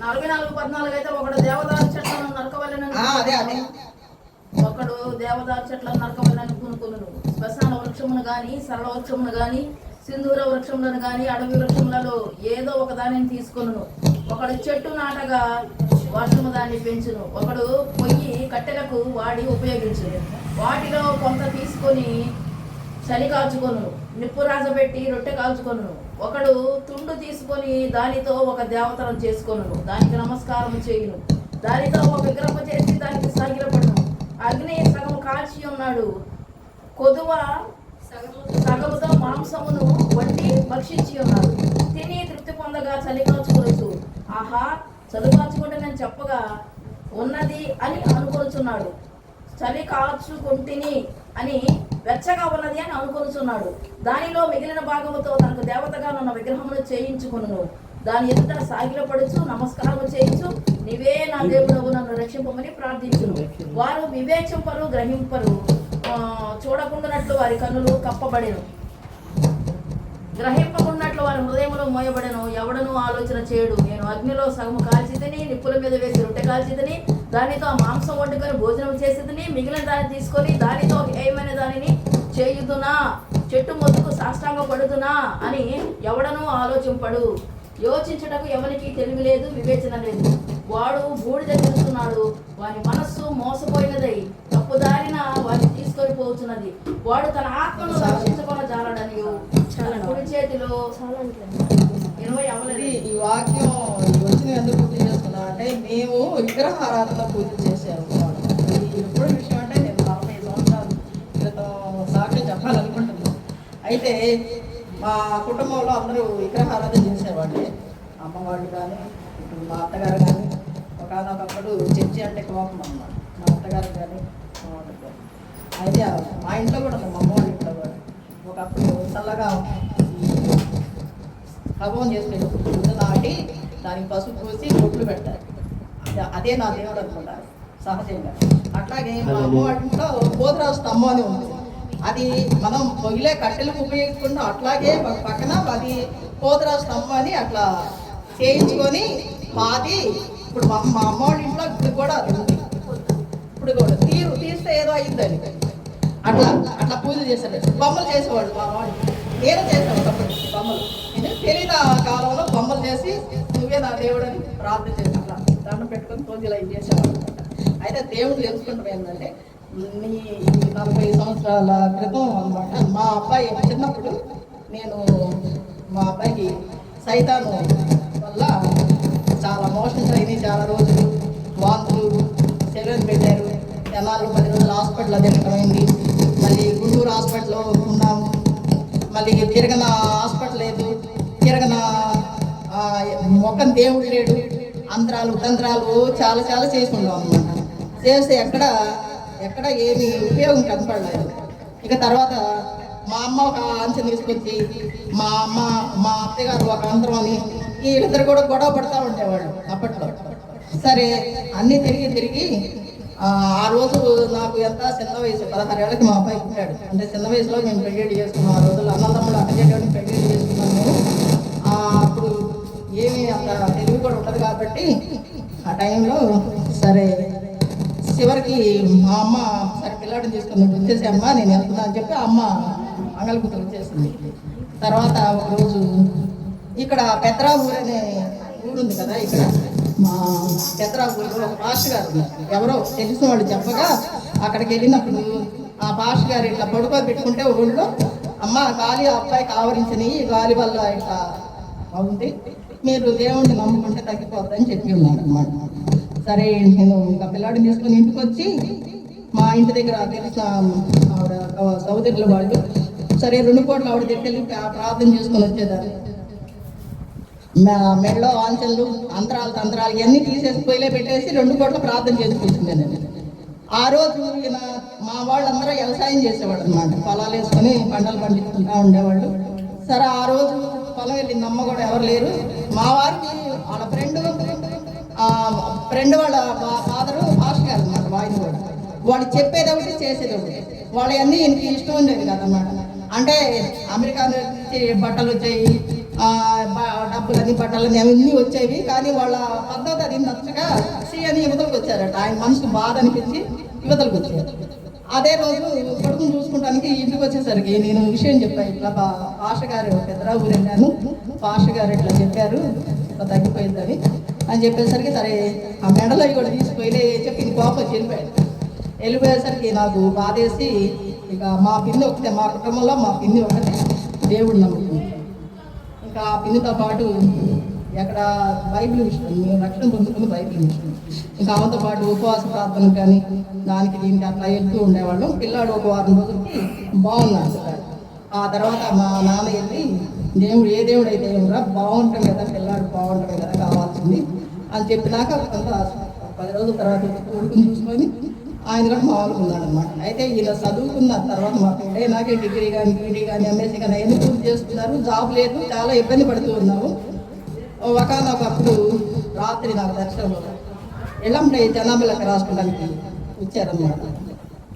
44:14 అయితే ఒకడు దేవదారు చెట్లను నరకవలెనని అదే అదే ఒకడు దేవదారు చెట్లను నరకవలెనని పూనుకొనును. శ్మశాన వృక్షమును గాని, సరళ వృక్షమును గాని, సింధూర వృక్షములను గాని, అడవి వృక్షములలో ఏదో ఒక దానిని తీసుకొనును. ఒకడు చెట్టు నాటగా వర్షము దాన్ని పెంచును. ఒకడు పొయ్యి కట్టెలకు వాడి ఉపయోగించును. వాటిలో కొంత తీసుకొని చలి కాల్చుకొను. నిప్పు రాజబెట్టి రొట్టె కాల్చుకొను. ఒకడు తుండు తీసుకొని దానితో ఒక దేవతను చేసుకొను. దానికి నమస్కారం చేయును. దానితో ఒక విగ్రహం చేసి దానికి సాగిలపడును. అగ్ని సగము కాల్చి ఉన్నాడు. కొదువ సగముతో మాంసమును వండి భక్షించి ఉన్నాడు. తిని తృప్తి పొందగా చలి కాల్చుకొనొచ్చు. ఆహా, చలి కాల్చుకుంటే నేను చెప్పగా ఉన్నది అని అనుకొనుచున్నాడు. చలి కాల్చుకుంటుని అని వెచ్చగా ఉన్నది అని అనుకొనుచున్నాడు. దానిలో మిగిలిన భాగముతో తనకు దేవతగా ఉన్న విగ్రహమును చేయించుకొనును. దాని ఎదుట సాగిలపడుచు నమస్కారము చేయించు, నీవే నా దేవుడవు, నన్ను రక్షింపమని ప్రార్థించును. వారు వివేచింపరు, గ్రహింపరు. చూడకుండానట్లు వారి కన్నులు కప్పబడెను, గ్రహింపకున్నట్లు వారి హృదయంలో మోయబడెను. ఎవడను ఆలోచన చేయడు. నేను అగ్నిలో సగము కాల్చితిని, నిప్పుల మీద వేసి రొట్టె కాల్చితిని, దానితో ఆ మాంసం వండుకొని భోజనం చేసేదని, మిగిలిన దాన్ని తీసుకొని దానితో ఏమైనా దానిని చేయుదునా, చెట్టు మొదకు సాష్టాంగ పడుతున్నా అని ఎవడనూ ఆలోచింపడు. యోచించుటకు ఎవరికి తెలివి లేదు, వివేచన లేదు. వాడు బూడిద తెలుస్తున్నాడు. వాని మనస్సు మోసపోయినదై తప్పుదారిన వాడిని తీసుకొని పోతున్నది. వాడు తన ఆత్మను రక్షించుకున్న జాలడని కుడి చేతిలో 20 అవలది. ఈ వాక్యం వచ్చిన ఎందుకు పూజ చేస్తున్నా అంటే, మేము విగ్రహారాధన పూజ చేసాము. ఎప్పుడు విషయం అంటే నేను 40 సంవత్సరాల క్రితం సాక్ష్యం చెప్పాలనుకుంటున్నాను. అయితే మా కుటుంబంలో అందరూ విగ్రహారాధన చేసేవాళ్ళే. అమ్మవాళ్ళు కానీ, ఇప్పుడు మా అత్తగారు కానీ, ఒకనొకప్పుడు చర్చి అంటే కోపం అన్నమాట. మా అత్తగారు కానీ, మా వాడు కానీ. అయితే మా ఇంట్లో కూడా మా అమ్మ వాళ్ళ ఇంట్లో కూడా ఒకప్పుడు చల్లగా హవం చేసుకుని ముందు నాటి దానికి పసుపు పూసి బొట్లు పెట్టారు. అదే నా దేవుడు అనుకుంటారు సహజంగా. అట్లాగే మా అమ్మ వాళ్ళ ఇంట్లో పోతురాజు స్తంభం అని ఉంది. అది మనం పొగిలే కట్టెలకు ఉపయోగించుకుంటాం. అట్లాగే పక్కన అది పోతురాజు స్తంభం అని అట్లా చేయించుకొని పాతి ఇప్పుడు మా అమ్మ వాళ్ళ ఇంట్లో ఇప్పుడు కూడా అది ఉంది. ఇప్పుడు కూడా తీస్తే ఏదో అయ్యిందని అట్లా అట్లా పూజలు చేశారు. బొమ్మలు చేసేవాడు మా వాడు. నేను చేశాను ఒకప్పుడు బొమ్మలు. నేను తెలియని కాలంలో బొమ్మలు చేసి నువ్వే నా దేవుడు అని ప్రార్థన చేసి అట్లా దండం పెట్టుకొని పూజలు అవి చేసేవాడు అనమాట. అయితే దేవుడు తెలుసుకుంటాం ఏంటంటే, 40 సంవత్సరాల క్రితం అనమాట. మా అబ్బాయి చిన్నప్పుడు నేను మా అబ్బాయికి సైతాను వల్ల చాలా మోషన్స్ అయినాయి. చాలా రోజులు వాంతులు, సెలవులు పెట్టారు. ఎన్నాళ్ళు 10 రోజులు హాస్పిటల్లో తిరగమైంది. మళ్ళీ గుంటూరు హాస్పిటల్లో ఉన్నాము. మళ్ళీ తిరగన హాస్పిటల్ లేదు, తిరగన మొక్కం దేవుడు లేడు. అంతరాలు తంత్రాలు చాలా చాలా చేసుకున్నాం అనమాట. చేస్తే ఎక్కడ ఏమి ఉపయోగం కనపడలేదు. ఇక తర్వాత మా అమ్మ ఒక అంచె తీసుకొచ్చి మా అత్తగారు ఒక అంతరం అని వీళ్ళిద్దరు కూడా గొడవ పడుతూ ఉండేవాళ్ళు అప్పట్లో. సరే అన్నీ తిరిగి ఆ రోజు నాకు ఎంత చిన్న వయసు, 16 ఏళ్ళకి మా అబ్బాయి పుట్టాడు. అంటే చిన్న వయసులో మేము పెళ్ళిళ్ళు చేసుకున్నాం. ఆ రోజుల్లో అన్నదమ్ముడు అక్కజేటోని పెళ్ళిళ్ళు చేసుకున్నాము. అప్పుడు ఏమీ అంత తెలివి కూడా ఉండదు కాబట్టి ఆ టైంలో సరే చివరికి మా అమ్మ సరే పిల్లాడిని తీసుకుని వచ్చేసి అమ్మ నేను వెళ్తున్నా అని చెప్పి అమ్మ మంగళగుతులు వచ్చేసింది. తర్వాత ఒకరోజు ఇక్కడ పెద్రావూరు అనే ఊరుంది కదా, ఇక్కడ మా పెద్రావూరులో ఒక పాస్టర్ గారు ఉన్నారు. ఎవరో తెలిసిన వాళ్ళు చెప్పగా అక్కడికి వెళ్ళినప్పుడు ఆ పాస్టర్ గారు ఇట్లా పడుకొని పెట్టుకుంటే ఊళ్ళో అమ్మ గాలి అబ్బాయికి ఆవరించని గాలి వల్ల ఇట్లా అవుంది, మీరు దేవుణ్ణి నమ్ముకుంటే తగ్గిపోద్దని చెప్పి ఉన్నాడు అన్నమాట. సరే నేను ఇంకా పిల్లాడిని తీసుకుని ఇంటికి వచ్చి మా ఇంటి దగ్గర తెలిసిన ఆవిడ సోదరుల వాళ్ళు సరే 2 కోట్ల ఆవిడ దగ్గరికి వెళ్ళి ప్రార్థన చేసుకొని వచ్చేదాన్ని. మెడలో ఆంచలు అంతరాలు తంత్రాలు ఇవన్నీ తీసేసి పొయ్యిలో పెట్టేసి 2 కోట్ల ప్రార్థన చేసుకుంటున్నాను. ఆ రోజు ఈయన మా వాళ్ళందరూ వ్యవసాయం చేసేవాడు అనమాట. పొలాలు వేసుకొని పంటలు పండించుకుంటూ ఉండేవాళ్ళు. సరే ఆ రోజు పొలం వెళ్ళింది. అమ్మ కూడా ఎవరు లేరు. మా వారికి వాళ్ళ ఫ్రెండ్ వాళ్ళ ఫాదరు పాస్టర్ గారు అన్నమాట. వాయిని కూడా వాళ్ళు చెప్పేది ఒకటి చేసేది ఒకటి. వాళ్ళవన్నీ ఈయనకి ఇష్టం ఉండేది కదన్నమాట. అంటే అమెరికా నుంచి బట్టలు వచ్చాయి, డబ్బులని బట్టలని అవన్నీ వచ్చేవి. కానీ వాళ్ళ పద్ధతి అది నచ్చగా అని యువతలకు వచ్చారట. ఆయన మనసు బాధ అనిపించి యువతలకు వచ్చారు. అదే రోజు కొడుకుని చూసుకుంటానికి ఇంటికి వచ్చేసరికి నేను విషయం చెప్పాను, ఇట్లా పాష గారు పెద్దరావు వెళ్ళాను, పాష గారు ఇట్లా చెప్పారు ఇట్లా తగ్గిపోయిందని అని చెప్పేసరికి సరే ఆ మెడలో కూడా తీసుకుపోయి చెప్పి కోపం వచ్చి వెళ్ళిపోయేసరికి నాకు బాధేసి ఇక మా పిన్ని ఒకటే, మా కుటుంబంలో మా పిన్ని ఒకటే దేవుడు నమ్ముతుంది. ఇంకా ఆ పిన్నితో పాటు ఎక్కడ బైబిల్ విషయం మేము రక్షణ పొందుకుని బైబిల్ విషయం ఇంకా ఆమెతో పాటు ఉపవాస ప్రార్థన కానీ దానికి దీనికి అట్లా వెళ్తూ ఉండేవాళ్ళం. పిల్లాడు ఒక వారం రోజులకి బాగున్నాడు. ఆ తర్వాత మా నాన్న వెళ్ళి దేవుడు ఏ దేవుడు అయితే ఏమరా బాగుంటాం కదా, పిల్లాడు బాగుంటాం కదా కావాల్సింది అని చెప్పినాక కొంత 10 రోజుల తర్వాత కొడుకుని చూసుకొని ఆయన కూడా మామూలుగా ఉన్నాడు అనమాట. అయితే ఇలా చదువుకున్న తర్వాత మా పిల్లే నాకే డిగ్రీ కానీ బీడీ కానీ ఎంఎస్సీ కానీ ఎన్ని పూర్తి చేస్తున్నారు, జాబ్ లేదు, చాలా ఇబ్బంది పడుతూ ఉన్నాము. ఒకనొకప్పుడు రాత్రి నాకు దర్శనంలో ఎల్లంపై జనాభా లెక్క రాసుకోవడానికి వచ్చారన్నమాట.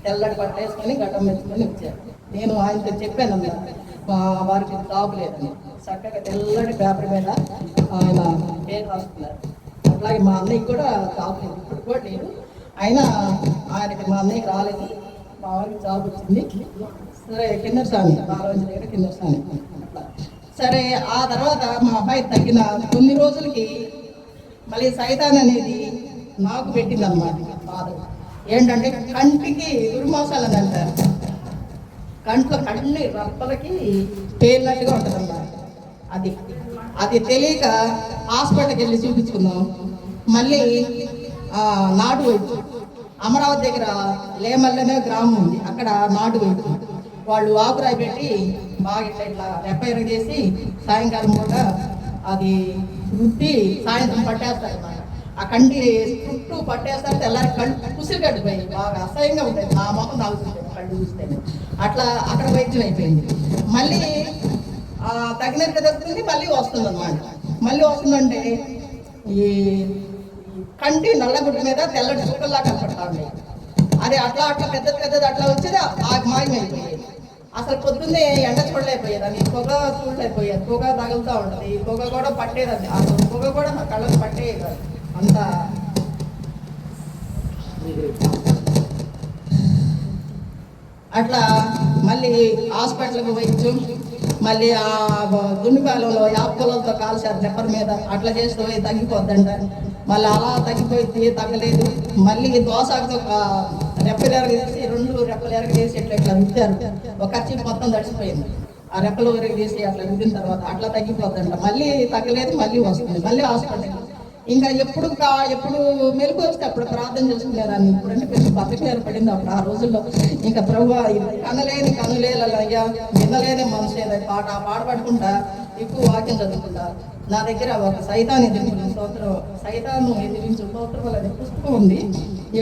తెల్లటి బట్ట వేసుకొని గడ్డం వేసుకొని వచ్చారు. నేను ఆయనతో చెప్పాను అన్నమాట, మా వారికి జాబ్ లేదని. చక్కగా తెల్లటి పేపర్ మీద ఆయన పేరు రాసుకున్నారు. అట్లాగే మా అన్నయ్యకి కూడా జాబ్ లేదు, ఇప్పుడు కూడా లేదు. అయినా ఆయనకి మా అన్నయ్యకి రాలేదు, మా వారికి జాబ్ వచ్చింది. సరే కిన్నెరసాని బాలవంచి దగ్గర కిన్నెరసాని అట్లా. సరే ఆ తర్వాత మా అబ్బాయి తగ్గిన కొన్ని రోజులకి మళ్ళీ సైతాన్ అనేది నాకు పెట్టిందన్నమాట బాధ. ఏంటంటే కంటికి దుర్మోసాలని అంటారు, కంట్లో కన్ని రప్పలకి పేర్నట్టుగా ఉంటుంది అన్నమాట. అది తెలియక హాస్పిటల్కి వెళ్ళి చూపించుకున్నాం. మళ్ళీ నాటు వైపు అమరావతి దగ్గర లేమల్లనే గ్రామం ఉంది, అక్కడ నాటు వైపు వాళ్ళు ఆకురాయి పెట్టి బాగా ఇట్లా రెప్ప చేసి సాయంకాలం పూట అది రుద్ది సాయంత్రం పట్టేస్తారు అన్నమాట. ఆ కంటి చుట్టూ పట్టేస్తారు. తెల్లారి కళ్ళు కుసిరి కట్టిపోయి బాగా అసహ్యంగా ఉంటుంది. నా మొహం తాగుతుంది కళ్ళు చూస్తే. అట్లా అక్కడ వైద్యం అయిపోయింది. మళ్ళీ తగినట్టు తగ్గుతుంది, మళ్ళీ వస్తుంది అన్నమాట. మళ్ళీ వస్తుందంటే ఈ కంటి నల్లగుడ్డ మీద తెల్లటి చుక్కల్లా కనపడతా ఉన్నాయి. అది అట్లా అట్లా పెద్దది అట్లా వచ్చేది మాయమైపోయేది. అసలు పొద్దున్నే ఎండ చూడలేకపోయేది, అది పొగ చూడలేకపోయేది, పొగ తగులుతూ ఉంటుంది. ఈ పొగ కూడా పట్టేది, ఆ పొగ కూడా నా కళ్ళకు పట్టేది. అంత అట్లా మళ్ళీ హాస్పిటల్కి వైద్యం, మళ్ళీ ఆ దుండిపాలెంలో యాపలతో కాల్చారు రెప్పర్ మీద, అట్లా చేస్తే తగ్గిపోద్దంట. మళ్ళీ అలా తగ్గిపోయి తగ్గలేదు. మళ్ళీ దోశతో రెప్పలు ఎరగేసి 2 రెప్పలు ఎరగేసి ఇట్లా రుద్దారు. ఒక ఖర్చు మొత్తం తడిసిపోయింది. ఆ రెప్పలు ఎరగేసి అట్లా రుద్దిన తర్వాత అట్లా తగ్గిపోద్దంట. మళ్ళీ తగ్గలేదు, మళ్ళీ వస్తుంది, మళ్ళీ హాస్పిటల్. ఇంకా ఎప్పుడు మెలకు వస్తే అప్పుడు ప్రార్థన చేసుకునేదాన్ని. ఇప్పుడంటే కొంచెం బతకం ఏర్పడింది అప్పుడు ఆ రోజుల్లో. ఇంకా ప్రభువా కనలేని కనులేలయ్యా, వినలేని మనసు ఏదైనా పాట పాడుకుంటా ఎక్కువ వాక్యం చదువుకుంటా. నా దగ్గర ఒక సైతాన్ని ఎదిరించిన స్తోత్రం, సైతాన్ని ఎదిరించిన స్తోత్రం అనే పుస్తకం ఉంది.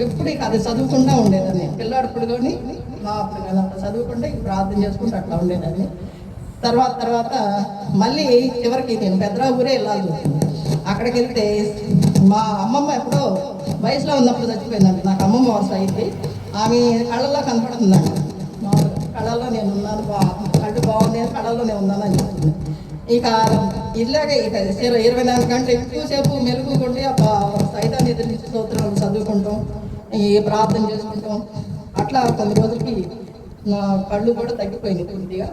ఎప్పుడు ఇక అది చదువుకుంటా ఉండేదాన్ని. పిల్లాడప్పుడు కానీ నా అప్పుడు కానీ అట్లా చదువుకుంటే ప్రార్థన చేసుకుంటూ అట్లా ఉండేదాన్ని. తర్వాత మళ్ళీ చివరికి నేను పెద్దరావు ఊరే వెళ్ళాల్సి వచ్చింది. అక్కడికి వెళ్తే మా అమ్మమ్మ ఎప్పుడో వయసులో ఉన్నప్పుడు చచ్చిపోయిందండి. నాకు అమ్మమ్మ వరుస అయింది. ఆమె కళ్ళల్లో కనపడుతుందండి. మా కళ్ళల్లో నేను ఉన్నాను, కళ్ళు బాగుంది, కళ్ళల్లో నేను ఉన్నానని చెప్తుంది. ఇక ఇలాగే ఇక 24 గంటలు ఎక్కువసేపు మెలుగుకుంటే సైతాన్ని ఎదిరించి స్తోత్రాలు చదువుకుంటాం, ఈ ప్రార్థన చేసుకుంటాం. అట్లా కొన్ని రోజులకి నా కళ్ళు కూడా తగ్గిపోయింది పూర్తిగా.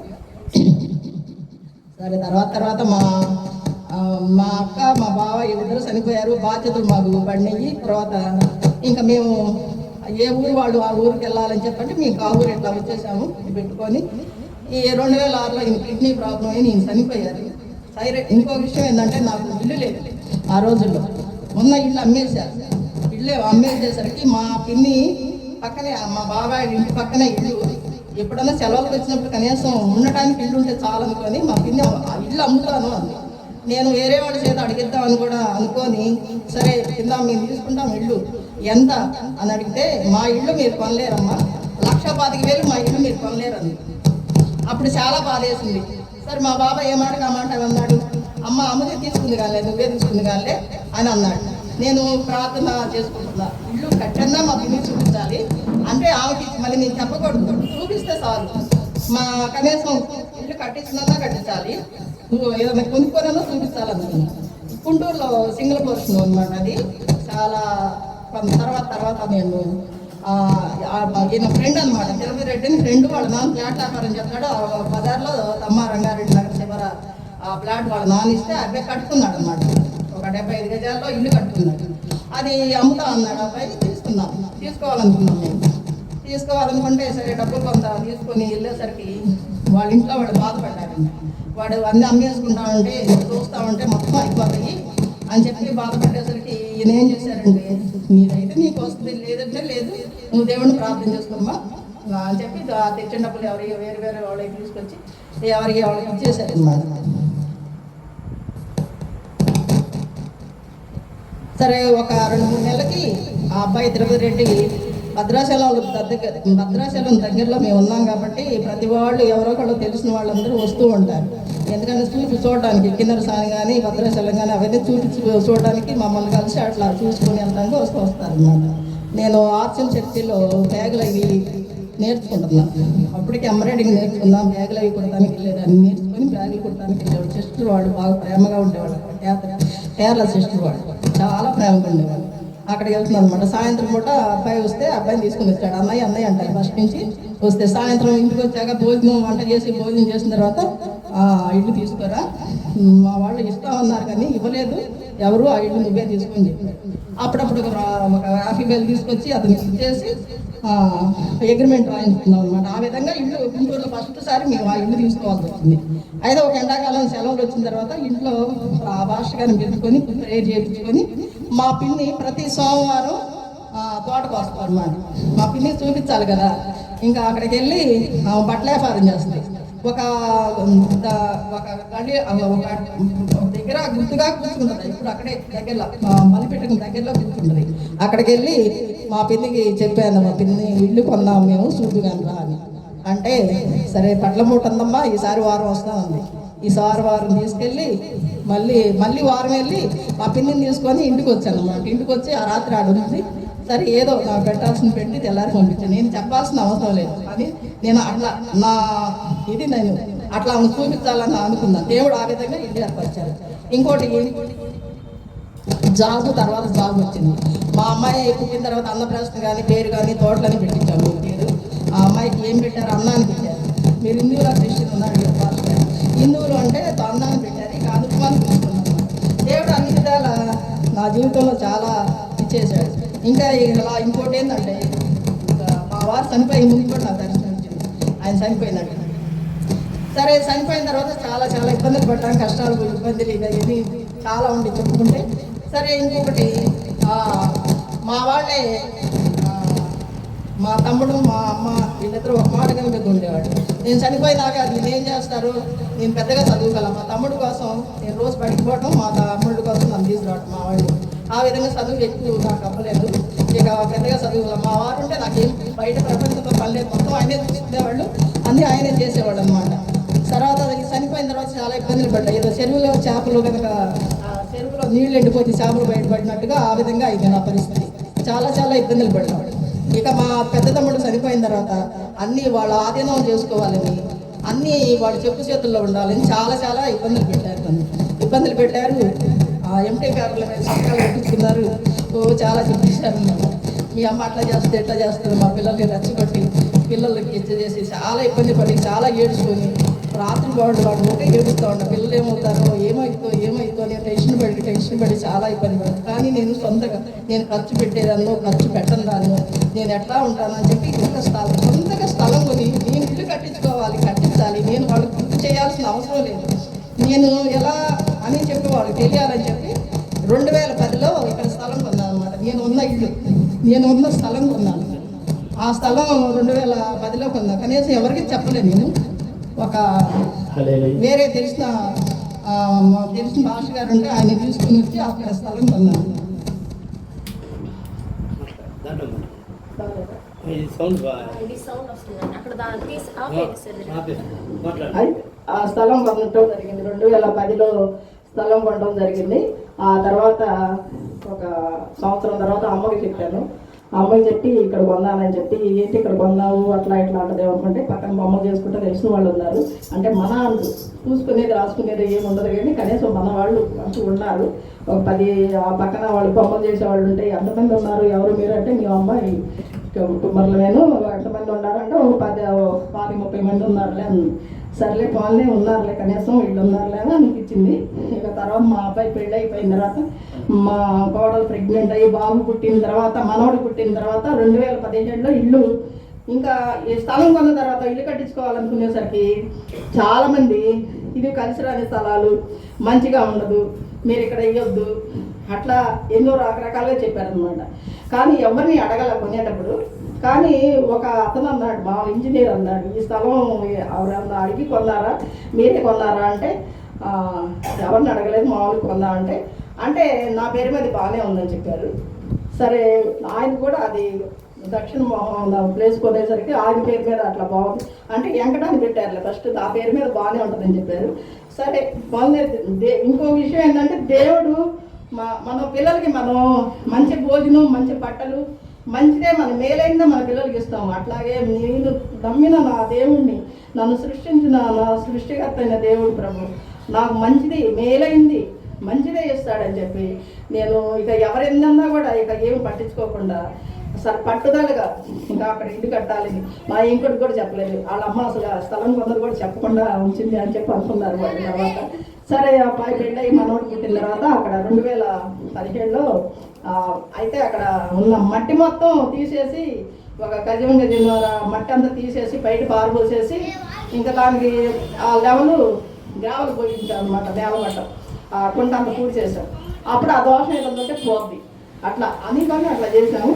సరే తర్వాత మా అక్క మా బావ వీళ్ళిద్దరూ చనిపోయారు. బాధ్యతలు మాకు పడినాయి. తర్వాత ఇంకా మేము ఏ ఊరు వాళ్ళు ఆ ఊరికి వెళ్ళాలని చెప్పంటే మేము ఆ ఊరు ఇట్లా వచ్చేసాము పెట్టుకొని. ఈ 2006లో ఈయన కిడ్నీ ప్రాబ్లం అయి నేను చనిపోయారు. సరే ఇంకో విషయం ఏంటంటే నాకు ఇల్లు లేదు ఆ రోజుల్లో. ఉన్న ఇల్లు అమ్మేశారు. ఇల్లు అమ్మేసేసరికి మా పిన్ని పక్కనే, మా బాబాయ్ ఇంటి పక్కనే ఇల్లు. ఎప్పుడన్నా సెలవులకు వచ్చినప్పుడు కనీసం ఉండటానికి ఇల్లు ఉంటే చాలు అనుకొని మా పిన్ని ఇల్లు అమ్ముతాను అంది. నేను వేరే వాళ్ళ చేత అడిగిద్దామని కూడా అనుకొని సరే కింద మేము తీసుకుంటాం ఇల్లు ఎంత అని అడిగితే మా ఇల్లు మీరు కొనలేరమ్మా, 1,25,000 మా ఇల్లు మీరు కొనలేరని. అప్పుడు చాలా బాధ వేసింది. సరే మా బాబా ఏమాట అన్నాడు, అమ్మది తీసుకుంది కానీ నువ్వే తీసుకుంది కానీ అని అన్నాడు. నేను ప్రార్థన చేసుకుంటున్నా, ఇల్లు కట్టన్నా మా పిన్ని చూపించాలి అంటే ఆమెకి మళ్ళీ నేను చెప్పకూడదు, చూపిస్తే చాలు, మా కనీసం ఇల్లు కట్టించినా కట్టించాలి, ఏదైనా కొనుక్కోనో చూపించాలనుకున్నాను. గుంటూరులో సింగిల్ పోర్షన్ అనమాట. అది చాలా తర్వాత నేను ఈయన ఫ్రెండ్ అనమాట, తిరుపతి రెడ్డిని ఫ్రెండ్. వాళ్ళ నాన్న ఫ్లాట్ వ్యాపారం చెప్తాడు. బజార్లో తమ్మ రంగారెడ్డి నగర్ చివర ఆ ఫ్లాట్ వాళ్ళ నాన్న ఇస్తే అబ్బాయి కట్టుకున్నాడు అనమాట. ఒక 75 గజాల్లో ఇల్లు కట్టుకున్నాడు. అది అమ్ముతా అన్నాడు అబ్బాయి. తీసుకోవాలనుకున్నాం మేము. తీసుకోవాలనుకుంటే సరే డబ్బులు కొంత తీసుకొని వెళ్ళేసరికి వాళ్ళ ఇంట్లో వాడు బాధపడ్డాడు. వాడు అన్నీ అమ్మేసుకుంటా ఉంటే చూస్తూ ఉంటే మొత్తం అయిపోతాయి అని చెప్పి బాధపడేసరికి ఈయన ఏం చేశారంటే, నీదైతే నీకు వస్తుంది, లేదంటే లేదు, నువ్వు దేవుడిని ప్రార్థన చేసుకోమ్మా అని చెప్పి తెచ్చిన డబ్బులు వేరే వాళ్ళకి తీసుకొచ్చి వాళ్ళకి ఇచ్చేసారు అన్నమాట. సరే ఒక 2-3 నెలలకి ఆ అబ్బాయి తిరుపతి రెడ్డి భద్రాచలం దగ్గరలో మేము ఉన్నాం కాబట్టి ప్రతి వాళ్ళు ఎవరో ఒకళ్ళు తెలిసిన వాళ్ళందరూ వస్తూ ఉంటారు. ఎందుకంటే చూడడానికి కిన్నెర సాని కానీ భద్రాచలం కానీ అవన్నీ చూడడానికి మమ్మల్ని కలిసి అట్లా చూసుకొని వెళ్తానికి వస్తారన్నమాట. నేను ఆర్చన్ శక్తిలో బ్యాగులు అవి నేర్చుకుంటున్నాను. అప్పటికి ఎంబ్రాయిడింగ్ నేర్చుకున్నాం. బ్యాగులు అవి కుడటానికి వెళ్ళేదాన్ని, నేర్చుకొని బ్యాగులు కుడటానికి వెళ్ళేవాడు. సిస్టర్ వాడు బాగా ప్రేమగా ఉండేవాడు. కేరళ సిస్టర్ వాడు చాలా ప్రేమగా ఉండేవాడు. అక్కడికి వెళ్తున్నాను అనమాట. సాయంత్రం పూట అబ్బాయి వస్తే అబ్బాయిని తీసుకుని వచ్చాడు. అన్నయ్య అంటారు ఫస్ట్ నుంచి. వస్తే సాయంత్రం ఇంటికి వచ్చాక వంట భోజనం చేసిన తర్వాత ఇల్లు తీసుకురా, మా వాళ్ళు ఇష్టం అన్నారు కానీ ఇవ్వలేదు ఎవరు, ఆ ఇల్లు నువ్వే తీసుకొని చెప్పి అప్పుడప్పుడు ఒక 50,000 తీసుకొచ్చి అతను ఇచ్చేసి అగ్రిమెంట్ రాయించుకున్నాం అనమాట. ఆ విధంగా ఇల్లు గుంటూరులో ఫస్ట్ సారి మేము ఆ ఇల్లు తీసుకోవాల్సి వచ్చింది. అయితే ఒక ఎండాకాలం సెలవులు వచ్చిన తర్వాత ఇంట్లో ఆ భాష గారిని పెట్టుకొని ప్రేయర్ చేయించుకొని మా పిన్ని ప్రతి సోమవారం తోటకు వస్తాం అనమాట. మా పిన్ని చూపించాలి కదా. ఇంకా అక్కడికి వెళ్ళి బట్టల వ్యాపారం చేస్తుంది. ఒక దగ్గర గుర్తుగా కూర్చుంటుంది. ఇప్పుడు అక్కడే దగ్గరలో మలిపెట్టుకుని దగ్గరలో కూర్చుంటుంది. అక్కడికి వెళ్ళి మా పిన్నికి చెప్పాను, మా పిన్ని ఇల్లు కొన్నాము మేము చూపుగాను రా అని. అంటే సరే పట్ల మూట ఉందమ్మా, ఈసారి వారం వస్తామంది. ఈసారి వారం తీసుకెళ్ళి మళ్ళీ వారం వెళ్ళి మా పిన్నిని తీసుకొని ఇంటికి వచ్చాను అన్నమాట. ఇంటికి వచ్చి ఆ రాత్రి ఆడుంది. సరే ఏదో నాకు పెట్టాల్సిన పెట్టి తెల్లారి పంపించాను. నేను చెప్పాల్సిన అవసరం లేదు అని నేను అట్లా చూపించాలని అనుకున్నాను. దేవుడు ఆ విధంగా ఇల్లు ఏర్పరిచారు. ఇంకోటి తర్వాత జాబ్ వచ్చింది. మా అమ్మాయి పుట్టిన తర్వాత అన్నప్రాసన కానీ పేరు కానీ తోటలని పెట్టించాము. పేరు ఆ అమ్మాయికి ఏం పెట్టారు? అన్నాన్ని పెట్టారు. మీరు హిందువులో క్రిస్టియన్ ఉన్నారు, హిందువులు అంటే అన్నాన్ని పెట్టారు. ఇక అనుకుమాన్ని తీసుకున్నాను. దేవుడు అన్ని విధాల నా జీవితంలో చాలా ఇచ్చేసాడు. ఇంకా ఇలా ఇంకోటి ఏంటంటే, మా వారు చనిపోయి ముందు కూడా నాకు దర్శనం వచ్చింది. ఆయన చనిపోయినట్టు. సరే చనిపోయిన తర్వాత చాలా ఇబ్బందులు పడ్డాను. కష్టాలు ఇబ్బందులు ఇవన్నీ చాలా ఉండి చెప్పుకుంటే. సరే ఇంకొకటి మా వాళ్ళే మా తమ్ముడు మా అమ్మ వీళ్ళిద్దరూ ఒక మాట మీద ఉండేవాడు. నేను చనిపోయినాక నేనేం చేస్తారు, నేను పెద్దగా చదువుగలను. మా తమ్ముడు కోసం నేను రోజు పడిపోవటం, మా తమ్ముడు కోసం నన్ను తీసుకురావటం. మా వాళ్ళు ఆ విధంగా చదువు ఎక్కువ నాకు అవ్వలేదు. ఇక పెద్దగా చదువు మా వారు ఉంటే నాకేం బయట ప్రపంచంతో పనిలేదు. మొత్తం ఆయనే చూసుకునేవాళ్ళు, అన్నీ ఆయనే చేసేవాళ్ళు అనమాట. తర్వాత చనిపోయిన తర్వాత చాలా ఇబ్బందులు పడ్డాయి. ఏదో చెరువులో చేపలు కనుక చెరువులో నీళ్ళు ఎండిపోతే చేపలు బయటపడినట్టుగా ఆ విధంగా అయింది నా పరిస్థితి. చాలా ఇబ్బందులు పడ్డాడు. ఇక మా పెద్ద తమ్ముడు చనిపోయిన తర్వాత అన్నీ వాళ్ళ ఆధీనం చేసుకోవాలని, అన్నీ వాడు చెప్పు చేతుల్లో ఉండాలని చాలా ఇబ్బందులు పెట్టారు. ఎంటీ పేపర్ల మీద సంతకాలు పెట్టించుకున్నారు. చాలా చెప్పేశారు. మీ అమ్మ అట్లా చేస్తే ఎట్లా చేస్తారు, మా పిల్లల్ని రెచ్చగొట్టి పిల్లలకి చేసి చాలా ఇబ్బంది పడి చాలా ఏడ్చుకొని రాత్రి వాడు ఒకటే ఏడుస్తూ ఉంటా. పిల్లలు ఏమవుతారో ఏమవుతుందో నేను టెన్షన్ పడి చాలా ఇబ్బంది పడతాను. కానీ నేను సొంతగా నేను ఖర్చు పెట్టేదాన్ని, ఖర్చు పెట్టను దాన్ని, నేను ఎట్లా ఉంటానని చెప్పి సొంతగా స్థలం కొని నేను ఇల్లు కట్టించాలి. నేను వాళ్ళకి గుర్తు చేయాల్సిన అవసరం లేదు. నేను ఎలా అని చెప్పి వాళ్ళకి తెలియాలని చెప్పి 2010లో ఇక్కడ స్థలం కొన్నాను అనమాట. నేను ఉన్న స్థలం కొన్నాను. ఆ స్థలం 2010లో కొన్నా. కనీసం ఎవరికి చెప్పలేదు. నేను ఒక వేరే తెలిసిన భాష గారు ఉంటే ఆయన తీసుకుని వచ్చి అక్కడ స్థలం కొన్నాను. ఆ స్థలం కొనటం జరిగింది. 2010లో స్థలం కొనడం జరిగింది. ఆ తర్వాత ఒక సంవత్సరం తర్వాత అమ్మకి చెప్పాను. అమ్మాయి చెప్పి ఇక్కడ కొన్నానని చెప్పి ఏంటి ఇక్కడ కొన్నావు అట్లా ఇట్లా అంటది ఏమనుకుంటే పక్కన బొమ్మ చేసుకుంటే తెలిసిన వాళ్ళు ఉన్నారు. అంటే మన అంటూ చూసుకునేది రాసుకునేది ఏమి ఉండదు కానీ కనీసం మన వాళ్ళు అంటూ ఉన్నారు. ఒక 10 ఆ పక్కన వాళ్ళు బొమ్మలు చేసేవాళ్ళు ఉంటే ఎంతమంది ఉన్నారు ఎవరు మీరు అంటే మీ అమ్మాయి కుటుంబంలో నేను ఎంతమంది ఉన్నారంటే ఒక 20-30 మంది ఉన్నారులే అని. సర్లే వాళ్ళే ఉన్నారులే కనీసం వీళ్ళు ఉన్నారులే అని అనిపించింది. ఇక తర్వాత మా అబ్బాయి పెళ్ళి అయిపోయిన తర్వాత మా కోడలు ప్రెగ్నెంట్ అయ్యి బాబు పుట్టిన తర్వాత మనవడు పుట్టిన తర్వాత 2017లో ఇల్లు ఇంకా ఈ స్థలం కొన్న తర్వాత ఇల్లు కట్టించుకోవాలనుకునేసరికి చాలామంది ఇది కలిసి రాని స్థలాలు మంచిగా ఉండదు మీరు ఇక్కడ వేయొద్దు అట్లా ఎన్నో రకరకాలుగా చెప్పారనమాట. కానీ ఎవరిని అడగల కొనేటప్పుడు. కానీ ఒక అతను అన్నాడు మా ఇంజనీర్ అన్నాడు ఈ స్థలం ఎవరన్నా అడిగి కొన్నారా మీరే కొన్నారా అంటే ఎవరిని అడగలేదు మామూలు కొన్నా అంటే నా పేరు మీద బాగానే ఉందని చెప్పారు. సరే ఆయన కూడా అది దక్షిణ ప్లేస్ కొనేసరికి ఆయన పేరు మీద అట్లా బాగుంది అంటే వెంకటాన్ని పెట్టారులే ఫస్ట్ ఆ పేరు మీద బాగానే ఉంటుందని చెప్పారు. సరే బాగుంది. ఇంకో విషయం ఏంటంటే దేవుడు మన పిల్లలకి మనం మంచి భోజనం మంచి బట్టలు మంచిదే మన మేలైందో మన పిల్లలకి ఇస్తాము. అట్లాగే నేను నమ్మిన నా దేవుణ్ణి నన్ను సృష్టించిన నా సృష్టికర్త అయిన దేవుడు ప్రభు నాకు మంచిది మేలైంది మంచిదే ఇస్తాడని చెప్పి నేను ఇక ఎవరెందన్నా కూడా ఇక ఏమి పట్టించుకోకుండా సరే పట్టుదలగా ఇంకా అక్కడ ఇల్లు కట్టాలని మా ఇంకోటి కూడా చెప్పలేదు. వాళ్ళ అమ్మ అసలు ఆ స్థలం కొందరు కూడా చెప్పకుండా ఉంచింది అని చెప్పి అనుకున్నారు వాళ్ళు. తర్వాత సరే అబ్బాయి పెళ్ళి మనోడు పుట్టిన తర్వాత అక్కడ 2017లో అయితే అక్కడ ఉన్న మట్టి మొత్తం తీసేసి ఒక గజం మట్టి అంతా తీసేసి బయట పారబోసేసి ఇంకా దానికి ఆ గ్రావెల్ పోయించాం అనమాట. నేలమట్టం కుంట అంత పూడి చేసాం. అప్పుడు ఆ దోషం ఏదంటే పోద్ది అట్లా అని కానీ అట్లా చేసాము.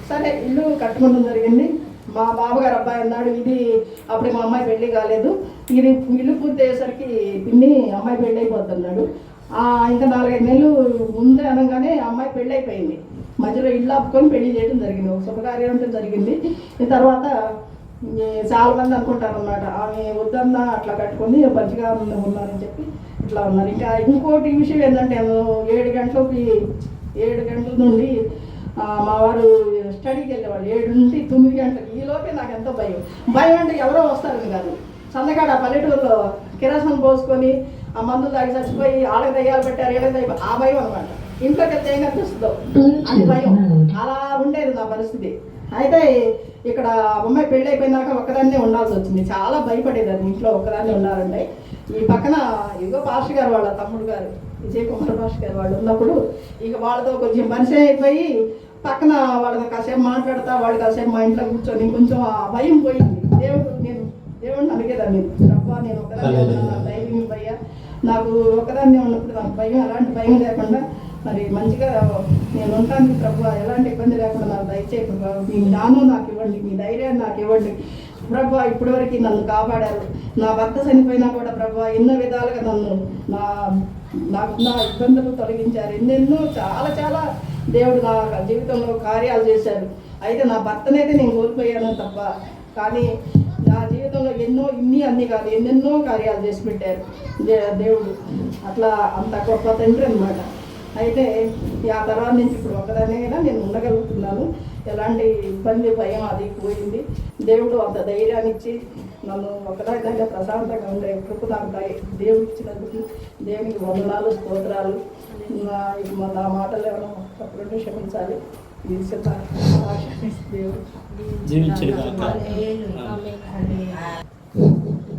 సరే ఇల్లు కట్టుకోవడం జరిగింది. మా బావగారు అబ్బాయి అన్నాడు ఇది అప్పుడు మా అమ్మాయి పెళ్ళి కాలేదు ఇది ఇల్లు పూర్తి అయ్యేసరికి పిన్ని అమ్మాయి పెళ్ళి అయిపోద్ది అన్నాడు. ఇంకా 4-5 నెలలు ముందే అనగానే అమ్మాయి పెళ్ళి అయిపోయింది. మధ్యలో ఇల్లు ఆపుకొని పెళ్లి చేయడం జరిగింది. ఒక శుభకార్యం అంటే జరిగింది. ఈ తర్వాత చాలా మంది అనుకుంటారు అన్నమాట ఆమె వద్దన్నా అట్లా కట్టుకొని మంచిగా ఉన్నారని చెప్పి ఇట్లా ఉన్నారు. ఇంకా ఇంకోటి విషయం ఏంటంటే 7 గంటల నుండి మా వారు స్టడీకి వెళ్ళేవాళ్ళు 7 నుండి 9 గంటలకు. ఈలోపే నాకు ఎంతో భయం అంటే ఎవరో వస్తారని కాదు చందకాడ పల్లెటూరులో కిరాసనం పోసుకొని ఆ మందులు తాగి చచ్చిపోయి ఆడకి దయ్యాలు పెట్టారు ఏళ్ళకి దయ్యాలు ఆ భయం అనమాట. ఇంట్లోకి వెళ్తే ఏం కనిపిస్తుందో అది భయం. అలా ఉండేది నా పరిస్థితి. అయితే ఇక్కడ అమ్మాయి పెళ్ళి అయిపోయినాక ఒక్కదాన్నే ఉండాల్సి వచ్చింది. చాలా భయపడేదాన్ని ఇంట్లో ఒక్కదాన్నే ఉండాలంటే. ఈ పక్కన ఇదిగో పాస్టర్ గారు వాళ్ళ తమ్ముడు గారు విజయ్ కుమార్ పాస్టర్ గారు వాళ్ళు ఉన్నప్పుడు ఇక వాళ్ళతో కొంచెం పరిచయం అయిపోయి పక్కన వాళ్ళతో కాసేపు మాట్లాడతా వాళ్ళు కాసేపు మా ఇంట్లో కూర్చొని కొంచెం ఆ భయం పోయింది. దేవుడిని అడిగేదాన్ని తప్ప నేను ఒకదాన్ని ఉన్నాను ధైర్యం భయ్యా నాకు ఒకదాన్ని ఉన్నప్పుడు నాకు భయం అలాంటి భయం లేకుండా మరి మంచిగా నేను ఉంటాను ప్రభు ఎలాంటి ఇబ్బంది లేకుండా నాకు దయచేయి ప్రభు మీ జ్ఞానం నాకు ఇవ్వండి మీ ధైర్యాన్ని నాకు ఇవ్వండి ప్రభు ఇప్పటి వరకు నన్ను కాపాడారు. నా భర్త చనిపోయినా కూడా ప్రభు ఎన్నో విధాలుగా నన్ను నాకున్న ఇబ్బందులు తొలగించారు. ఎన్నెన్నో చాలా చాలా దేవుడు నా జీవితంలో కార్యాలు చేశారు. అయితే నా భర్తనైతే నేను కోల్పోయాను తప్ప కానీ నా జీవితంలో అన్నీ కాదు ఎన్నెన్నో కార్యాలు చేసి పెట్టారు దేవుడు. అట్లా అంత గొప్ప తండ్రి అనమాట. అయితే ఆ తర్వాత నుంచి ఇప్పుడు ఒకదానే కదా నేను ఉండగలుగుతున్నాను. ఎలాంటి ఇబ్బంది భయం అది పోయింది. దేవుడు అంత ధైర్యాన్ని ఇచ్చి నన్ను ఒకదానిగా ప్రశాంతంగా ఉండే కృప నాకు దేవుడు ఇచ్చినందుకు దేవునికి వందనాలు స్తోత్రాలు. నా మాటలు ఏమైనా తప్పుడుంటే క్షమించాలి.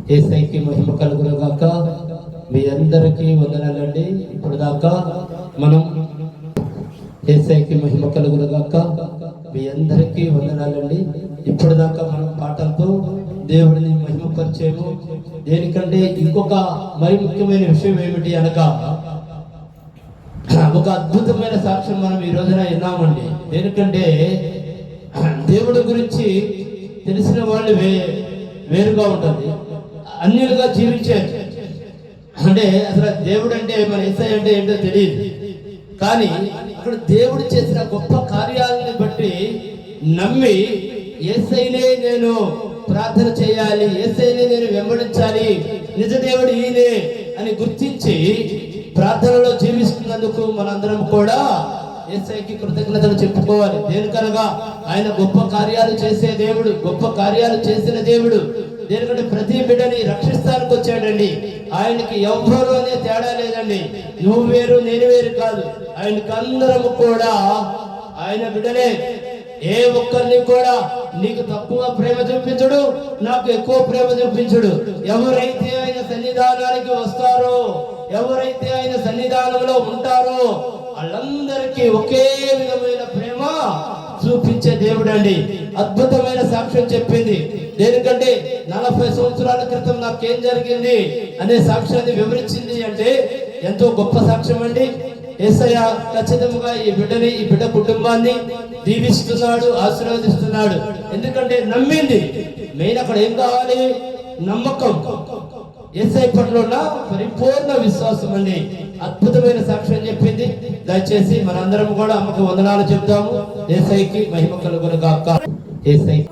యేసయ్యకి మహిమ కలుగును గాక. మీ అందరికీ వందనాలండి. ఇప్పుడు దాకా మనం యేసయ్యకి మహిమ కలుగును గాక. మీ అందరికీ వందనాలండి. ఇప్పుడు దాకా మనం పాటలతో దేవుడిని మహిమపరిచేము. దేనికంటే ఇంకొక మరి ముఖ్యమైన విషయం ఏమిటి అనగా ఒక అద్భుతమైన సాక్ష్యం మనం ఈ రోజున విన్నామండి. దేనికంటే దేవుడి గురించి తెలిసిన వాళ్ళు వేరుగా ఉంటుంది, అన్యులుగా జీవించారు. అంటే అసలు దేవుడు అంటే మన యేసయ్య అంటే ఏంటో తెలియదు. కానీ అక్కడ దేవుడు చేసిన గొప్ప కార్యాలను బట్టి నమ్మి యేసయ్యనే నేను ప్రార్థన చేయాలి, యేసయ్యనే నేను వెంబడించాలి, నిజ దేవుడు ఈయనే అని గుర్తించి ప్రార్థనలో జీవిస్తున్నందుకు మనందరం కూడా యేసయ్యకి కృతజ్ఞతలు చెప్పుకోవాలి. దేనికనగా ఆయన గొప్ప కార్యాలు చేసే దేవుడు, గొప్ప కార్యాలు చేసిన దేవుడు. దేనికంటే ప్రతి బిడ్డని రక్షిస్తానికి వచ్చాడండి. ఆయనకి ఎవ్వరు అనే తేడా లేదండి. నువ్వు వేరు నేను వేరు కాదు. ఆయనకి అందరము కూడా ఆయన బిడ్డలే. ఏ ఒక్కరిని కూడా నీకు తక్కువ ప్రేమ చూపించడు, నాకు ఎక్కువ ప్రేమ చూపించడు. ఎవరైతే ఆయన సన్నిధానానికి వస్తారో, ఎవరైతే ఆయన సన్నిధానంలో ఉంటారో వాళ్ళందరికీ ఒకే విధమైన ప్రేమ చూపించే దేవుడు అండి. అద్భుతమైన సాక్ష్యం చెప్పింది. దేనికంటే 40 సంవత్సరాల క్రితం నాకేం జరిగింది అనే సాక్ష్యాన్ని వివరించింది అంటే ఎంతో గొప్ప సాక్ష్యం అండి. యేసయ్య ఖచ్చితంగా ఈ బిడ్డ కుటుంబాన్ని దీవిస్తున్నాడు, ఆశీర్వదిస్తున్నాడు. ఎందుకంటే నమ్మింది. మెయిన్ అక్కడ ఏం కావాలి? నమ్మకం. యేసయ్య పట్ల ఉన్న పరిపూర్ణ విశ్వాసం అండి. అద్భుతమైన సాక్ష్యం చెప్పింది. దయచేసి మనందరం కూడా అమ్మకి వందనాలు చెప్తాము. యేసయ్యకి మహిమ కలుగును గాక. యేసయ్య